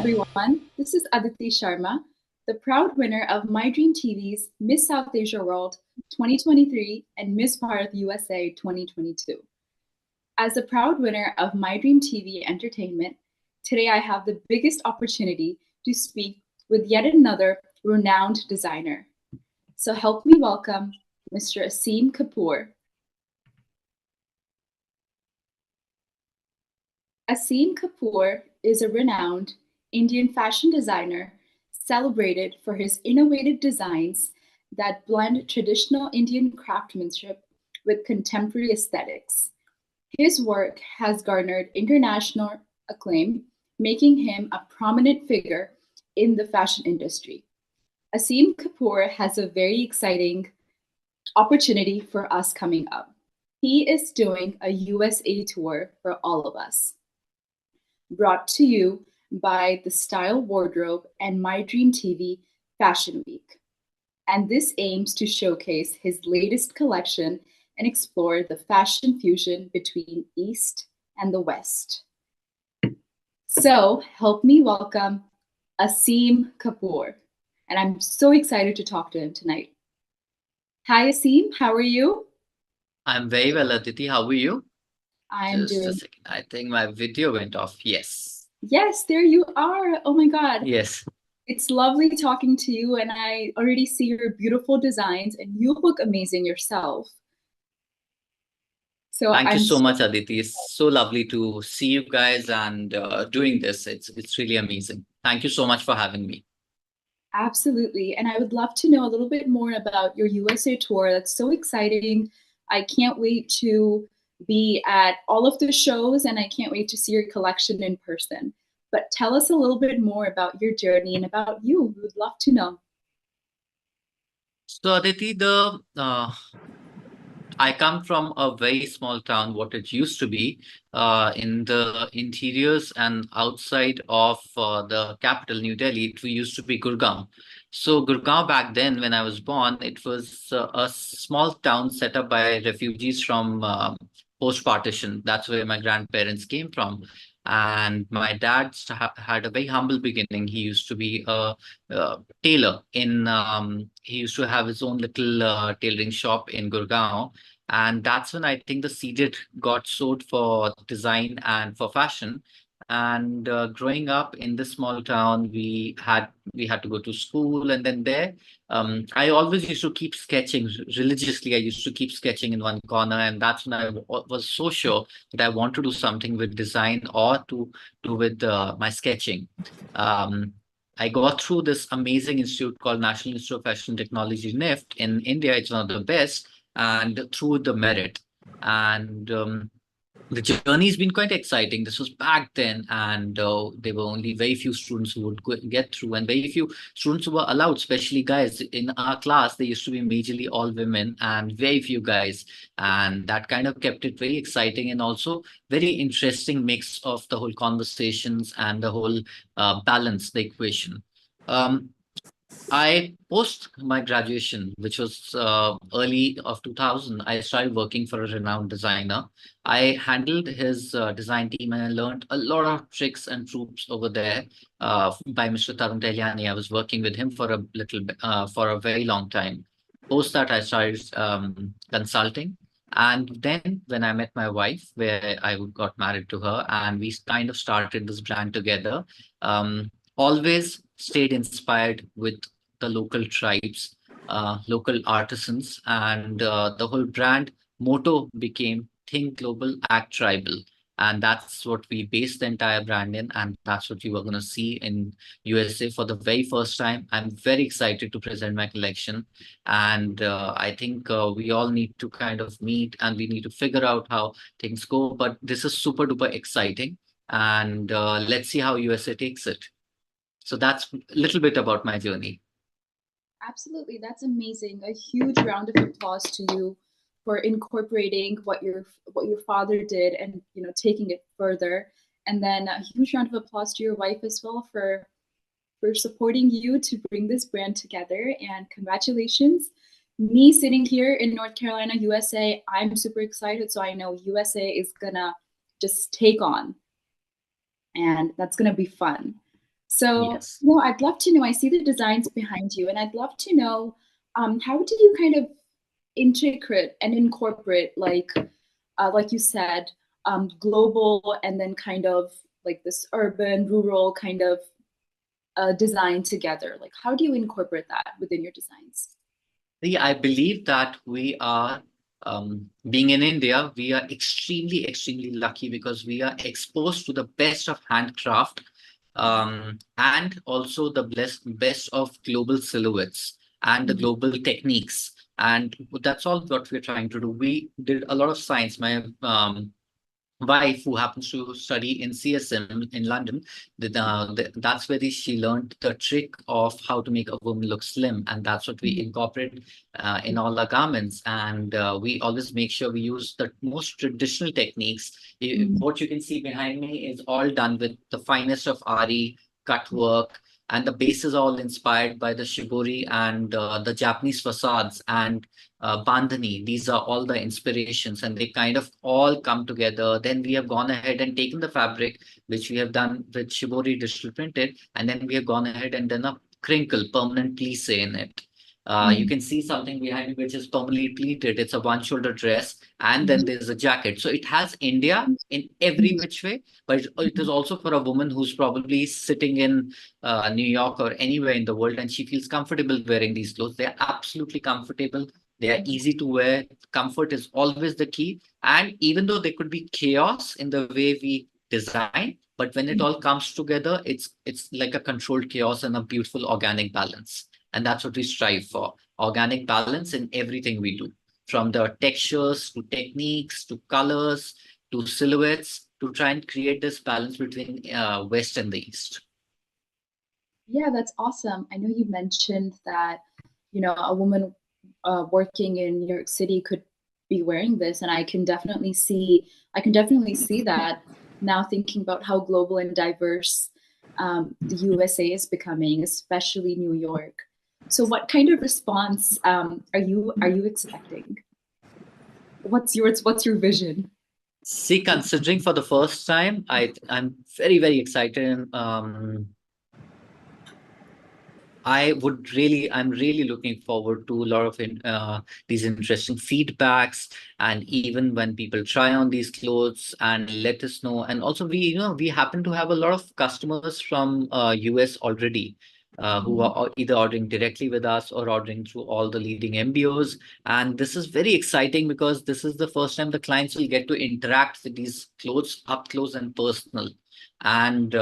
everyone. This is Aditi Sharma, the proud winner of My Dream TV's Miss South Asia World 2023 and Miss Bharat USA 2022. As the proud winner of My Dream TV Entertainment, today I have the biggest opportunity to speak with yet another renowned designer. So help me welcome Mr. Aseem Kapoor. Aseem Kapoor is a renowned Indian fashion designer celebrated for his innovative designs that blend traditional Indian craftsmanship with contemporary aesthetics. His work has garnered international acclaim, making him a prominent figure in the fashion industry. Aseem Kapoor has a very exciting opportunity for us coming up. He is doing a USA tour for all of us, brought to you by the Style Wardrobe and My Dream TV Fashion Week. And this aims to showcase his latest collection and explore the fashion fusion between East and the West. So help me welcome Aseem Kapoor. And I'm so excited to talk to him tonight. Hi, Aseem. How are you? I'm very well, Aditi. How are you? I'm Just a doing. second. I think my video went off. Yes. Yes, there you are. Oh my God. Yes. It's lovely talking to you, and I already see your beautiful designs, and you look amazing yourself. So Thank you I'm so so much, Aditi. It's so lovely to see you guys and doing this. It's really amazing. Thank you so much for having me. absolutely. And I would love to know a little bit more about your USA tour. That's so exciting. I can't wait to be at all of the shows, and I can't wait to see your collection in person. But tell us a little bit more about your journey and about you. We would love to know. So, Aditi, the I come from a very small town, what it used to be, in the interiors and outside of the capital, New Delhi. It used to be Gurgaon. So Gurgaon back then, when I was born, it was a small town set up by refugees from post-partition. That's where my grandparents came from. And my dad had a very humble beginning. He used to be a tailor he used to have his own little tailoring shop in Gurgaon, and that's when I think the seeded got sowed for design and for fashion. And growing up in this small town, we had to go to school, and then there, I always used to keep sketching religiously. I used to keep sketching in one corner, and that's when was so sure that I want to do something with design or to do with my sketching. Um, I got through this amazing institute called National Institute of Fashion Technology, NIFT, in India. It's one of the best, and through the merit. And the journey's been quite exciting. This was back then, and there were only very few students who would get through, and very few students who were allowed, especially guys. In our class, there used to be majorly all women and very few guys, and that kind of kept it very exciting and also very interesting mix of the whole conversations and the whole balance, the equation. Um, I post my graduation, which was early of 2000, I started working for a renowned designer. I handled his design team and I learned a lot of tricks and troops over there by Mr. Tarun Teliani. I was working with him for a little bit, for a very long time. Post that, I started consulting. And then when I met my wife, where I got married to her, and we kind of started this brand together, always stayed inspired with the local tribes, local artisans, and the whole brand motto became Think Global, Act Tribal. And that's what we based the entire brand in, and that's what you are going to see in USA for the very first time. I'm very excited to present my collection, and I think we all need to kind of meet and we need to figure out how things go. But this is super duper exciting, and let's see how USA takes it. So that's a little bit about my journey. Absolutely, that's amazing. A huge round of applause to you for incorporating what your father did and taking it further. And then a huge round of applause to your wife as well for supporting you to bring this brand together. And congratulations. Me sitting here in North Carolina, USA, I'm super excited. So I know USA is gonna just take on, and that's gonna be fun. So, Yes. I'd love to know, I see the designs behind you, and I'd love to know, how do you kind of integrate and incorporate, like you said, global and then kind of like this urban, rural kind of design together? Like, how do you incorporate that within your designs? Yeah, I believe that we are, being in India, we are extremely, extremely lucky because we are exposed to the best of handcraft, and also the best of global silhouettes and the Mhm. global techniques. And that's all what we're trying to do. We did a lot of science. My wife, who happens to study in CSM in London, that's where she learned the trick of how to make a woman look slim, and that's what we Mhm. incorporate in all our garments. And we always make sure we use the most traditional techniques. Mhm. What you can see behind me is all done with the finest of Ari cut work, and the base is all inspired by the shibori and the Japanese facades and bandhani. These are all the inspirations, and they kind of all come together. Then we have gone ahead and taken the fabric, which we have done with shibori digital printed, and then we have gone ahead and done a crinkle, permanent plisse in it. You Mhm. can see something behind me which is permanently pleated. It's a one-shoulder dress, and then Mhm. there's a jacket. So it has India in every Mhm. which way, but it is also for a woman who's probably sitting in New York or anywhere in the world, and she feels comfortable wearing these clothes. They're absolutely comfortable, they are Mhm. easy to wear. Comfort is always the key. And even though there could be chaos in the way we design, but when it Mhm. all comes together, it's like a controlled chaos and a beautiful organic balance. And that's what we strive for. Organic balance in everything we do, from the textures to techniques to colors to silhouettes, to try and create this balance between West and the East. Yeah, that's awesome. I know you mentioned that, a woman working in New York City could be wearing this, and I can definitely see that now thinking about how global and diverse the USA is becoming, especially New York. So, what kind of response are you expecting? What's your vision? See, considering for the first time, I'm very, very excited. I'm really looking forward to a lot of these interesting feedbacks, and even when people try on these clothes and let us know. And also, we happen to have a lot of customers from US already, who Mhm. are either ordering directly with us or ordering through all the leading MBOs. And this is very exciting because this is the first time the clients will get to interact with these clothes up close and personal. And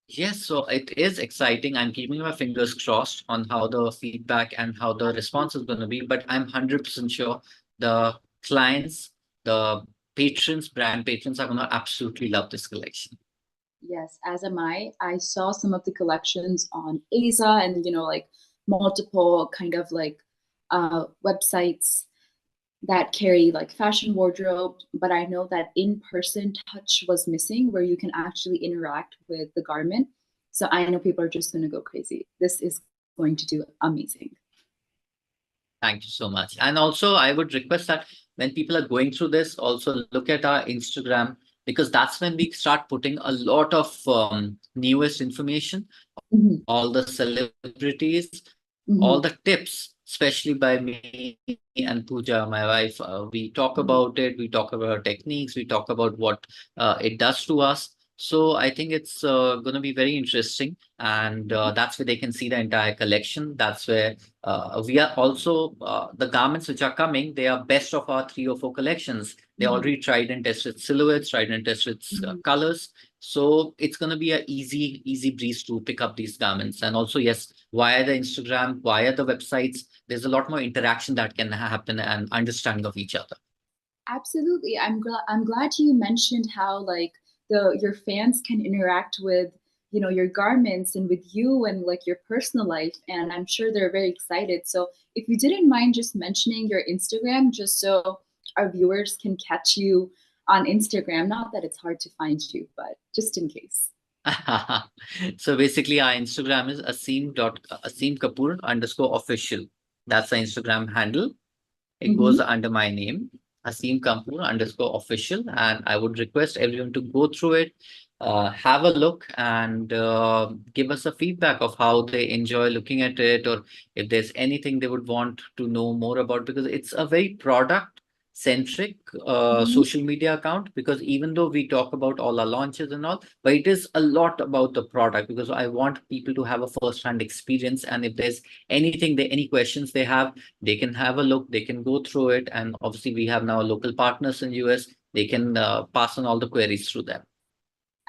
yes, so it is exciting. I'm keeping my fingers crossed on how the feedback and how the response is going to be, but I'm 100% sure the clients, the patrons, brand patrons are going to absolutely love this collection. Yes, as am I. I saw some of the collections on Aza and, like multiple kind of like websites that carry like fashion wardrobe, but I know that in-person touch was missing where you can actually interact with the garment. So I know people are just going to go crazy. This is going to do amazing. Thank you so much. And also, I would request that when people are going through this, also look at our Instagram, because that's when we start putting a lot of newest information, Mhm. all the celebrities, all Mhm. the tips, especially by me and Pooja, my wife. We talk Mhm. about it, we talk about techniques, we talk about what it does to us. So I think it's going to be very interesting. And that's where they can see the entire collection. That's where we are also, the garments which are coming, they are best of our 3 or 4 collections. They Mhm. already tried and tested silhouettes, tried and tested Mhm. colors. So it's going to be a easy breeze to pick up these garments. And also, yes, via the Instagram, via the websites, there's a lot more interaction that can happen and understanding of each other. Absolutely. I'm glad you mentioned how like your fans can interact with, your garments and with you and like your personal life, and I'm sure they're very excited. So if you didn't mind just mentioning your Instagram just so our viewers can catch you on Instagram, not that it's hard to find you, but just in case. So basically, our Instagram is Aseem Kapoor _official. That's the Instagram handle. It goes Mm-hmm. under my name. Aseem Kapoor _ official, and I would request everyone to go through it, have a look, and give us a feedback of how they enjoy looking at it, or if there's anything they would want to know more about, because it's a very product centric Mhm. social media account. Because even though we talk about all our launches and all, but it is a lot about the product, because I want people to have a first hand experience, and if there's anything they any questions they have, they can have a look, they can go through it, and obviously we have now local partners in US, they can pass on all the queries through them.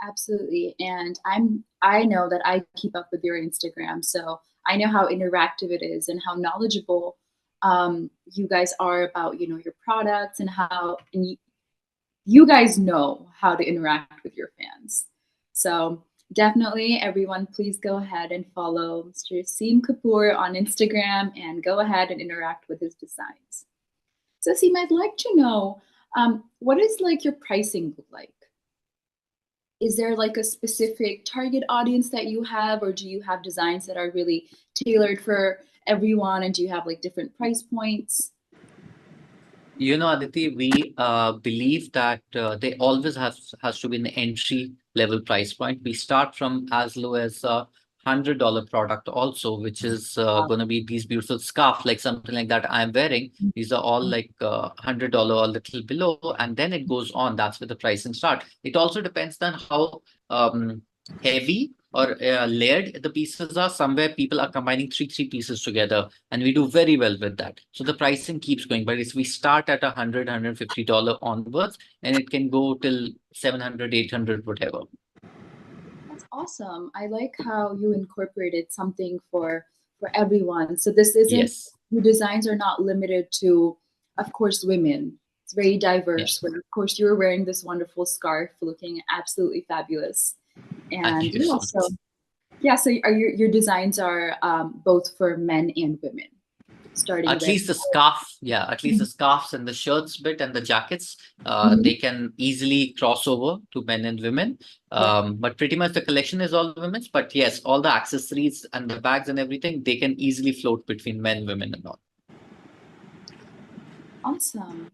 Absolutely. And I know that I keep up with your Instagram, so I know how interactive it is and how knowledgeable you guys are about, your products and how you guys know how to interact with your fans. So definitely everyone, please go ahead and follow Mr. Aseem Kapoor on Instagram and go ahead and interact with his designs. So Aseem, I'd like to know, what is like your pricing look like? Is there like a specific target audience that you have, or do you have designs that are really tailored for everyone, and do you have like different price points? Aditi, we believe that they always has to be an entry level price point. We start from as low as $100 product also, which is going to be these beautiful scarf, like something like that I'm wearing. These are all like $100 or a little below, and then it goes on. That's where the pricing start. It also depends on how heavy or layered the pieces are. Somewhere people are combining three pieces together, and we do very well with that. So the pricing keeps going, but we start at $150 onwards, and it can go till 700, 800, whatever. That's awesome. I like how you incorporated something for everyone. So this isn't Yes. your designs are not limited to, of course, women. It's very Yeah. diverse. Where of course you're wearing this wonderful scarf, looking absolutely fabulous. Thank And you so much. so are your designs are both for men and women, starting At with. least the scarf, yeah, at least the Mhm. scarves and the shirts bit and the jackets, Mhm. they can easily cross over to men and women. Yeah, But pretty much the collection is all women's. But yes, all the accessories and the bags and everything, they can easily float between men, women, and all. awesome.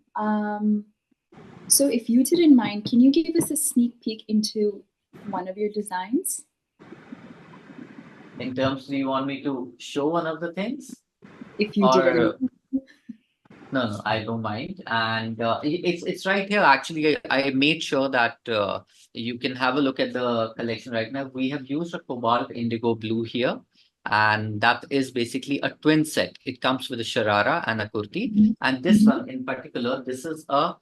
So if you didn't mind, can you give us a sneak peek into one of your designs? In terms, do you want me to show one of the things? If you didn't. Or no, I don't mind. And it's right here. Actually, I made sure that you can have a look at the collection right now. We have used a cobalt indigo blue here, and that is basically a twin set. It comes with a sharara and a kurti. Mhm. And this Mhm. one in particular, this is a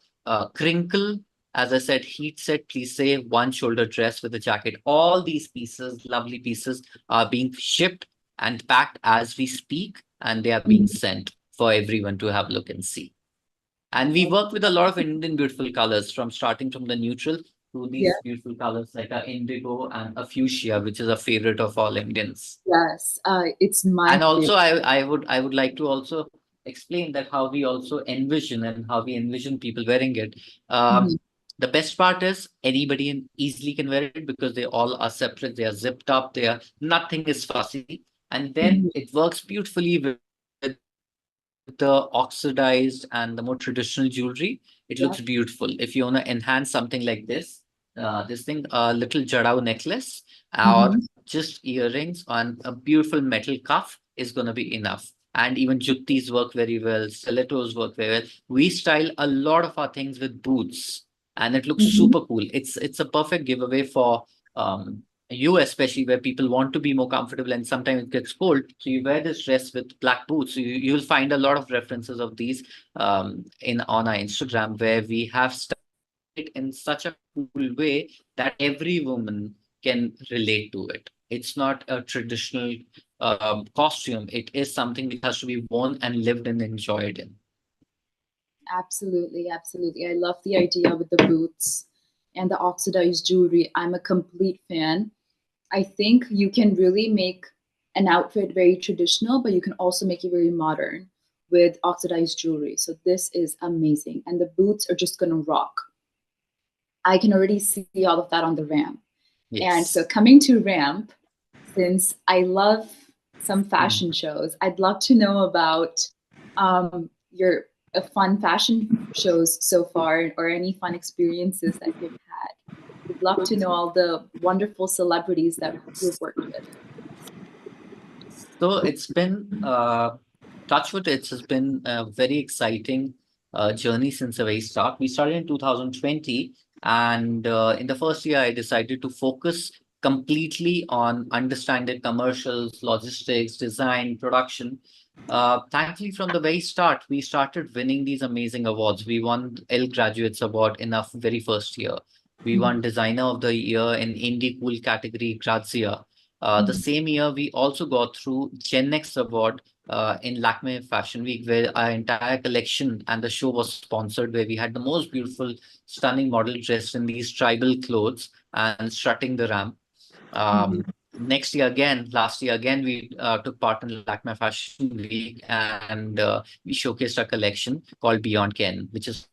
crinkle. As I said, heat set, please say one shoulder dress with a jacket. All these pieces, lovely pieces, are being shipped and packed as we speak, and they are being Mhm. sent for everyone to have a look and see. And we work with a lot of Indian beautiful colors, from starting from the neutral to Yeah. these beautiful colors like a indigo and a fuchsia, which is a favorite of all Indians. Yes. It's my And favorite. also, I would like to also explain that how we also envision and how we envision people wearing it. Mhm. The best part is anybody easily can wear it, because they all are separate, they are zipped up, they are nothing is fussy, and then Mhm. it works beautifully with the oxidized and the more traditional jewelry. It Yeah. looks beautiful. If you want to enhance something like this thing, a little jadao necklace or Mhm. just earrings on a beautiful metal cuff is going to be enough. And even juttis work very well, stilettos work very well. We style a lot of our things with boots, and it looks Mhm. super cool. It's a perfect giveaway for you, especially where people want to be more comfortable and sometimes it gets cold. So you wear this dress with black boots. You'll find a lot of references of these in on our Instagram, where we have styled it in such a cool way that every woman can relate to it. It's not a traditional costume. It is something which has to be worn and lived and enjoyed in. Absolutely, absolutely. I love the idea with the boots and the oxidized jewelry. I'm a complete fan. I think you can really make an outfit very traditional, but you can also make it very modern with oxidized jewelry. So this is amazing. And the boots are just gonna rock. I can already see all of that on the ramp. And so Yes. coming to ramp, since I love some Mm. fashion shows, I'd love to know about your fun fashion shows so far, or any fun experiences that you've had. We'd love to know all the wonderful celebrities that you've worked with. So it's been touch wood, it has been a very exciting journey since the very start. We started in 2020, and in the first year, I decided to focus completely on understanding commercials, logistics, design, production. Thankfully, from the very start, we started winning these amazing awards. We won L Graduates Award in our very first year. We won Designer of the Year in Indie Cool category, Grazia. The Mhm. same year, we also got through Gen X Award in Lakme Fashion Week, where our entire collection and the show was sponsored, where we had the most beautiful, stunning model dressed in these tribal clothes and strutting the ramp. Mhm. Next year again, last year again, we took part in Lakme Fashion Week, and we showcased our collection called Beyond Ken, which is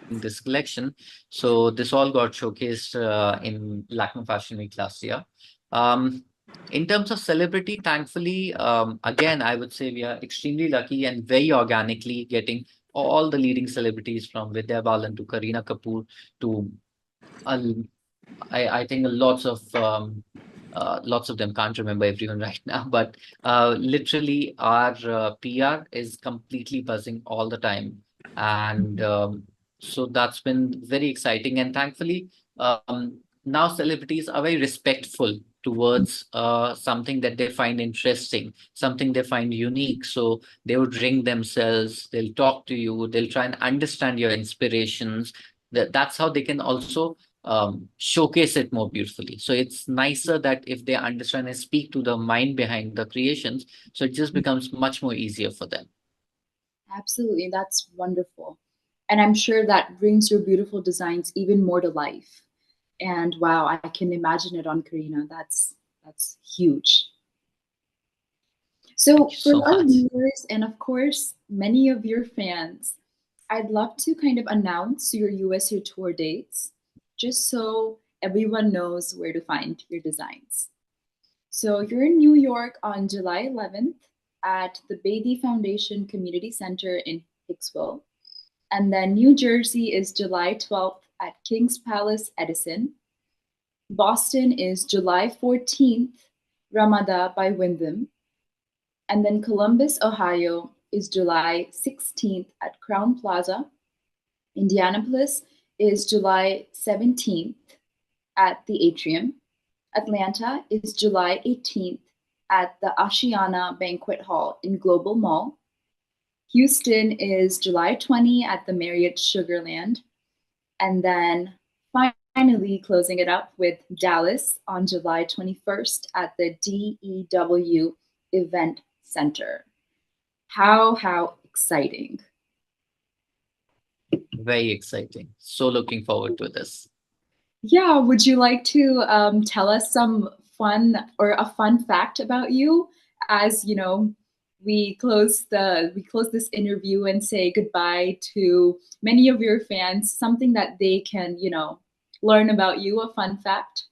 this collection. So this all got showcased in Lakme Fashion Week last year. Um, in terms of celebrity, thankfully, again, I would say we are extremely lucky and very organically getting all the leading celebrities from Vidya Balan to Kareena Kapoor to uh, I think lots of them, can't remember everyone right now, but literally our PR is completely buzzing all the time. And so that's been very exciting. And thankfully, now celebrities are very respectful towards something that they find interesting, something they find unique. So they would ring themselves, they'll talk to you, they'll try and understand your inspirations. That's how they can also showcase it more beautifully. So it's nicer that if they understand and speak to the mind behind the creations, so it just becomes much more easier for them. Absolutely, that's wonderful. And I'm sure that brings your beautiful designs even more to life. And wow, I can imagine it on Karina. That's huge. Thank So you for so our much. viewers and of course many of your fans, I'd love to kind of announce your USA tour dates just so everyone knows where to find your designs. So you're in New York on July 11th at the Beatty Foundation Community Center in Hicksville. And then New Jersey is July 12th at King's Palace, Edison. Boston is July 14th, Ramada by Wyndham. And then Columbus, Ohio is July 16th at Crown Plaza. Indianapolis is July 17th at the Atrium. Atlanta is July 18th at the Ashiana Banquet Hall in Global Mall. Houston is July 20 at the Marriott Sugarland. And then finally closing it up with Dallas on July 21st at the DEW Event Center. How exciting. Very exciting. So looking forward to this. Yeah, would you like to tell us some fun or a fun fact about you as we close this interview and say goodbye to many of your fans, something that they can, learn about you, a fun fact?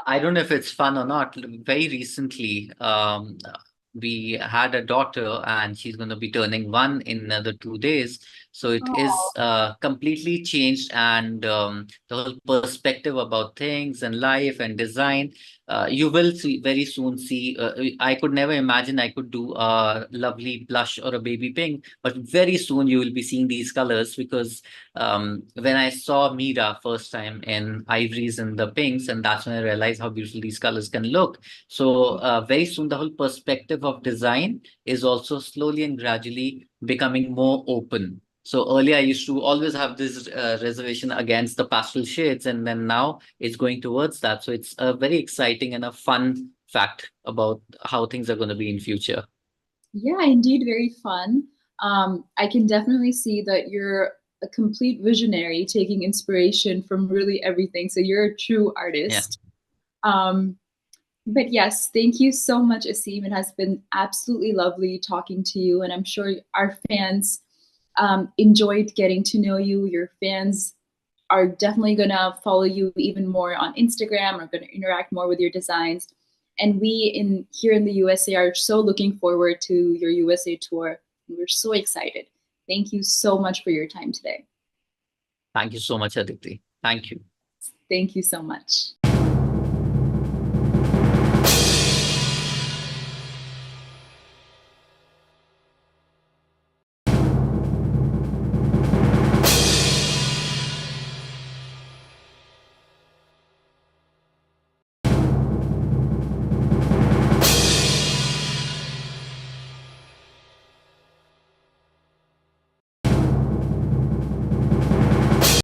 I don't know if it's fun or not. Very recently, we had a daughter, and she's going to be turning one in another 2 days. So it is Oh, completely changed, and the whole perspective about things and life and design. You will see very soon. See, I could never imagine I could do a lovely blush or a baby pink, but very soon you will be seeing these colors because when I saw Mira first time in ivories and the pinks, and that's when I realized how beautiful these colors can look. So very soon, the whole perspective of design is also slowly and gradually becoming more open. So earlier, I used to always have this reservation against the pastel shades, and then now it's going towards that. So it's a very exciting and a fun fact about how things are going to be in future. yeah, indeed, very fun. I can definitely see that you're a complete visionary, taking inspiration from really everything. So you're a true Yeah. artist. Um, but yes, thank you so much, Aseem. It has been absolutely lovely talking to you, and I'm sure our fans enjoyed getting to know you. Your fans are definitely gonna follow you even more on Instagram, or gonna interact more with your designs. And we here in the USA are so looking forward to your USA tour. We're so excited. Thank you so much for your time today. Thank you so much, Aditi. Thank you. Thank you so much.